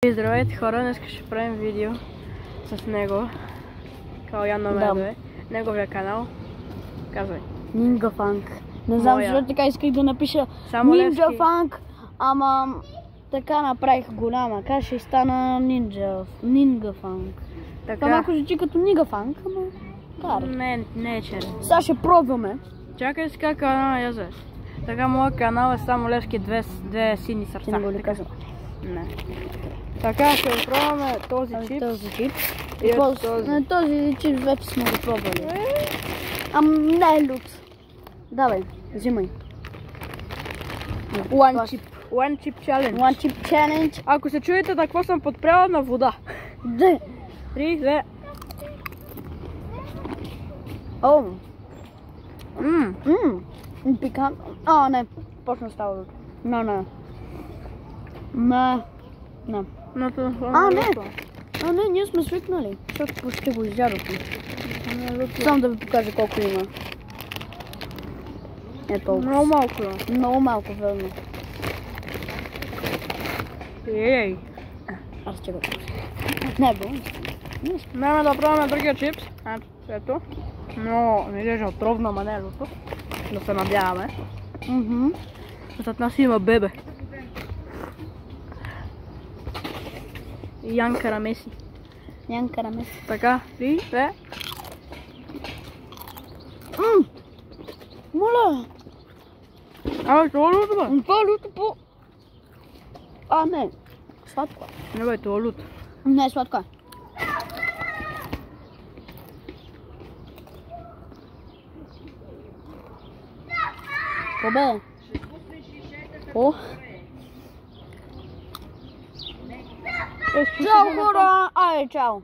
Здравейте хора, днес ще правим видео с него, Калян Медве, неговия канал. Казвай. Ninja Funk. Не знам защо така исках да напиша Ninja Funk, ама така направих голяма. Как ще стана Ninja Funk. Това малко звучи като Ninja Funk, ама карай. Не е черен. Сега ще пробваме. Чакай сега канала Язес. Така, моят канал е само Левски, две сини сърца. Ти не го ли казвам? Не. Така, ще пробваме този чип. Този чип. И този. Този чип вече сме го пробвали. Ам не е люкс. Давай, взимай. One chip challenge. One chip challenge. Ако се чуете на какво съм подпряла, на вода. 3, 2. О. Пикантно. А, не. Почна става друго. Не. Не, ние сме свикнали. Защото почти го изядохме. Само да ви покажа колко има. Ето. Много малко е. Много малко, верно. Ей. Аз ще го кажа. Не, бо. Време да пробваме другия чипс. Ето. Но не изглежда отровно, ама не е луто. Да се надяваме. Зад нас има бебе. Ян Карамеси. Така, 3, 2. Моля! Това е люто, бе. Това е люто по... не. Сладко е. Не, бе, това е люто. Не, сладко е. Какво бе? Какво? Чао хора! Айде, чао!